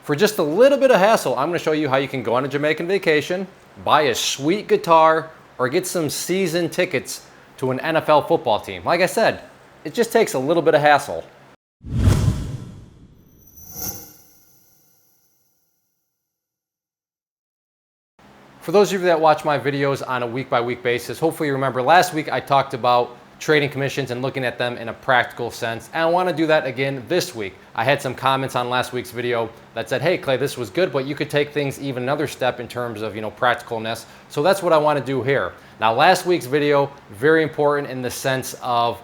For just a little bit of hassle, I'm going to show you how you can go on a Jamaican vacation, buy a sweet guitar, or get some season tickets to an NFL football team. Like I said, it just takes a little bit of hassle. For those of you that watch my videos on a week-by-week basis, hopefully you remember last week I talked about trading commissions and looking at them in a practical sense. And I want to do that again this week. I had some comments on last week's video that said, hey Clay, this was good, but you could take things even another step in terms of, practicalness. So that's what I want to do here. Now, last week's video, very important in the sense of,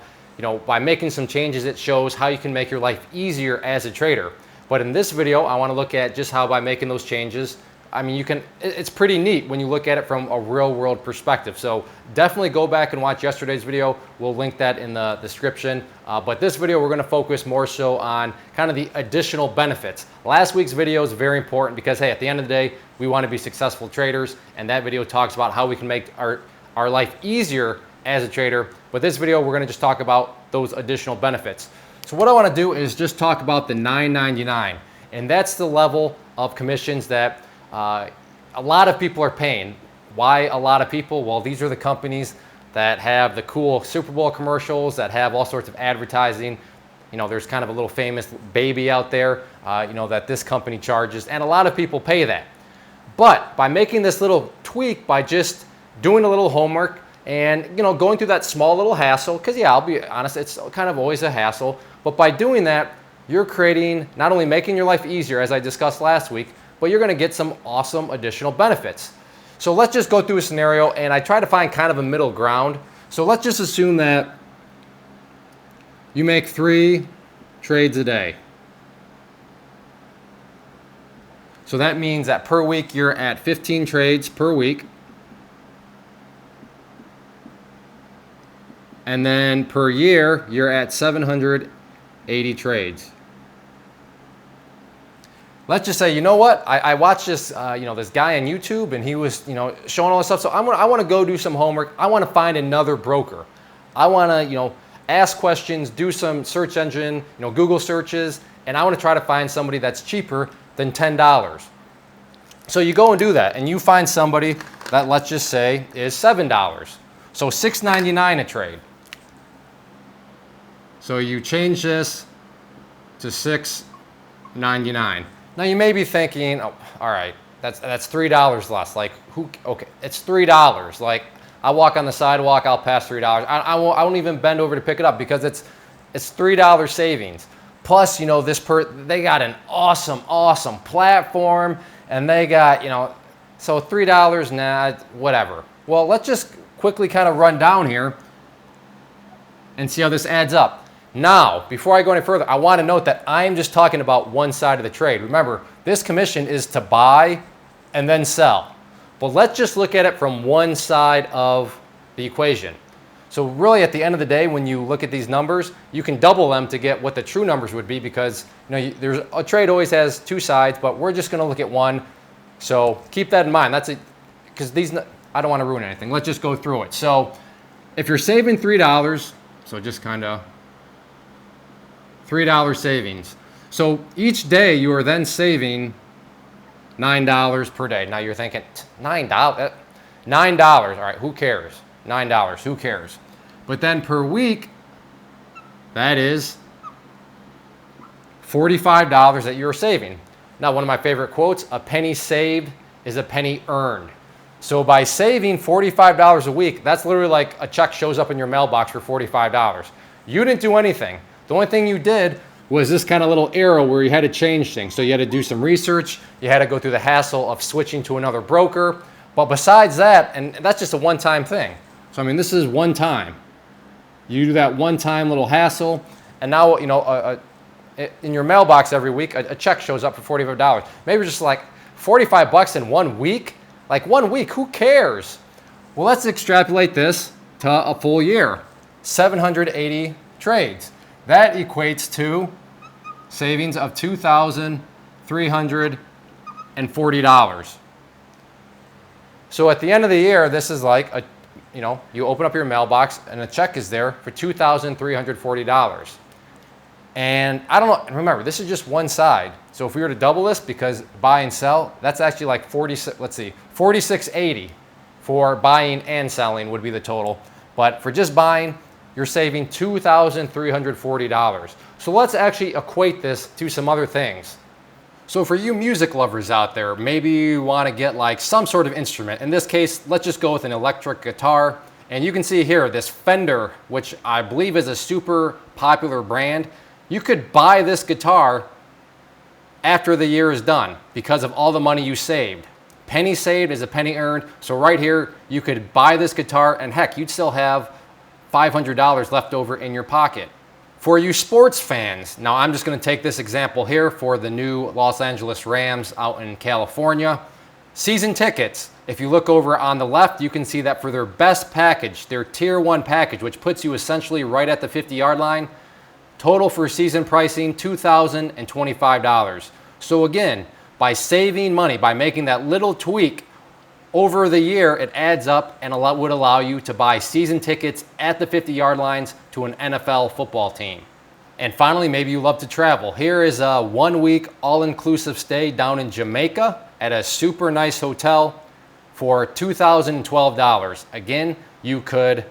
by making some changes, it shows how you can make your life easier as a trader. But in this video, I want to look at just how by making those changes, it's pretty neat when you look at it from a real world perspective. So definitely go back and watch yesterday's video. We'll link that in the description. But this video, we're gonna focus more so on kind of the additional benefits. Last week's video is very important because, hey, at the end of the day, we wanna be successful traders. And that video talks about how we can make our life easier as a trader. But this video, we're gonna just talk about those additional benefits. So what I wanna do is just talk about the $9.99. And that's the level of commissions that a lot of people are paying. Why a lot of people? Well, these are the companies that have the cool Super Bowl commercials, that have all sorts of advertising. There's kind of a little famous baby out there, that this company charges, and a lot of people pay that. But by making this little tweak, by just doing a little homework and, going through that small little hassle, because yeah, I'll be honest, it's kind of always a hassle, but by doing that, you're creating, not only making your life easier, as I discussed last week, but you're gonna get some awesome additional benefits. So let's just go through a scenario, and I try to find kind of a middle ground. So let's just assume that you make 3 trades a day. So that means that per week you're at 15 trades per week. And then per year, you're at 780 trades. Let's just say, you know what? I watched this, this guy on YouTube, and he was, showing all this stuff. So I want to go do some homework. I want to find another broker. I want to, ask questions, do some search engine, Google searches, and I want to try to find somebody that's cheaper than $10. So you go and do that, and you find somebody that, let's just say, is $7. So $6.99 a trade. So you change this to $6.99. Now you may be thinking, oh, all right, that's $3 less. Like, okay, it's $3. Like, I walk on the sidewalk, I'll pass $3. I won't even bend over to pick it up because it's $3 savings. Plus, they got an awesome platform, and they got, so $3, nah, whatever. Well, let's just quickly kind of run down here and see how this adds up. Now, before I go any further, I want to note that I am just talking about one side of the trade. Remember, this commission is to buy and then sell. But let's just look at it from one side of the equation. So really, at the end of the day, when you look at these numbers, you can double them to get what the true numbers would be, because there's a trade always has 2 sides, but we're just going to look at one. So keep that in mind. That's it, because I don't want to ruin anything. Let's just go through it. So if you're saving $3, so just kind of $3 savings. So each day you are then saving $9 per day. Now you're thinking, $9? $9, all right, who cares? $9, who cares? But then per week, that is $45 that you're saving. Now, one of my favorite quotes, a penny saved is a penny earned. So by saving $45 a week, that's literally like a check shows up in your mailbox for $45. You didn't do anything. The only thing you did was this kind of little arrow where you had to change things. So you had to do some research. You had to go through the hassle of switching to another broker. But besides that, and that's just a one-time thing. So, this is one time. You do that one-time little hassle, and now, in your mailbox every week, a check shows up for $45. Maybe just like $45 in 1 week. Like 1 week, who cares? Well, let's extrapolate this to a full year. 780 trades. That equates to savings of $2,340. So at the end of the year, this is like you open up your mailbox and a check is there for $2,340. And I don't know, remember, this is just one side. So if we were to double this, because buy and sell, that's actually like 4680 for buying and selling would be the total. But for just buying, you're saving $2,340. So let's actually equate this to some other things. So for you music lovers out there, maybe you want to get like some sort of instrument. In this case, let's just go with an electric guitar. And you can see here this Fender, which I believe is a super popular brand. You could buy this guitar after the year is done because of all the money you saved. Penny saved is a penny earned. So right here, you could buy this guitar and heck, you'd still have $500 left over in your pocket. For you sports fans, now I'm just going to take this example here for the new Los Angeles Rams out in California. Season tickets, if you look over on the left, you can see that for their best package, their tier 1 package, which puts you essentially right at the 50-yard line, total for season pricing, $2,025. So again, by saving money, by making that little tweak over the year, it adds up and would allow you to buy season tickets at the 50-yard lines to an NFL football team. And finally, maybe you love to travel. Here is a 1-week all-inclusive stay down in Jamaica at a super nice hotel for $2,012. Again, you could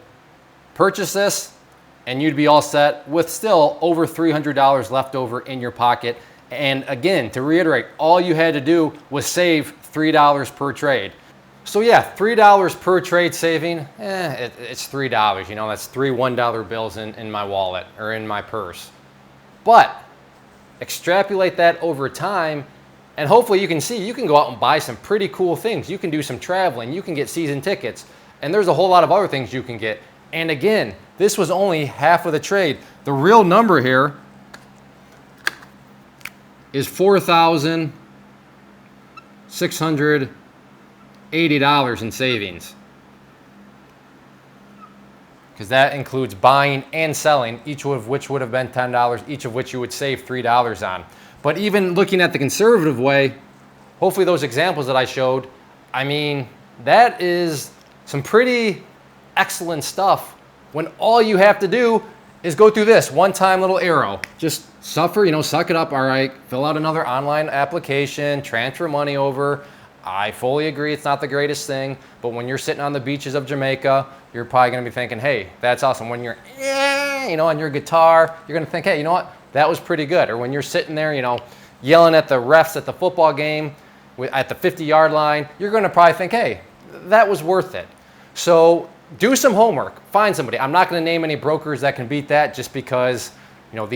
purchase this and you'd be all set with still over $300 left over in your pocket. And again, to reiterate, all you had to do was save $3 per trade. So yeah, $3 per trade saving, it's $3, you know, that's 3 $1 bills in my wallet or in my purse. But extrapolate that over time, and hopefully you can see you can go out and buy some pretty cool things. You can do some traveling, you can get season tickets, and there's a whole lot of other things you can get. And again, this was only half of the trade. The real number here is $4,680 in savings, because that includes buying and selling, each of which would have been $10, each of which you would save $3 on. But even looking at the conservative way, hopefully those examples that I showed, I mean, that is some pretty excellent stuff when all you have to do is go through this one-time little arrow. Just suffer, you know, suck it up, all right, fill out another online application, transfer money over. I fully agree it's not the greatest thing, but when you're sitting on the beaches of Jamaica, you're probably gonna be thinking, hey, that's awesome. When you're, you know, on your guitar, you're gonna think, hey, you know what, that was pretty good. Or when you're sitting there, you know, yelling at the refs at the football game at the 50-yard line, you're gonna probably think, hey, that was worth it. So do some homework, find somebody. I'm not gonna name any brokers that can beat that just because, you know,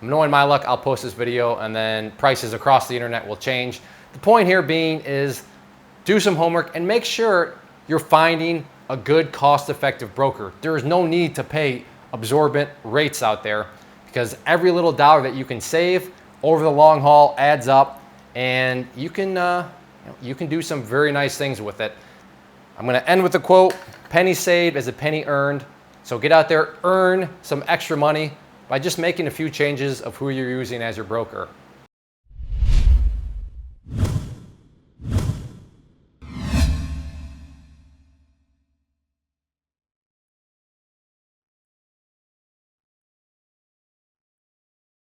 knowing my luck, I'll post this video and then prices across the internet will change. The point here being is do some homework and make sure you're finding a good cost-effective broker. There is no need to pay absorbent rates out there because every little dollar that you can save over the long haul adds up, and you can do some very nice things with it. I'm gonna end with a quote, penny saved is a penny earned. So get out there, earn some extra money by just making a few changes of who you're using as your broker.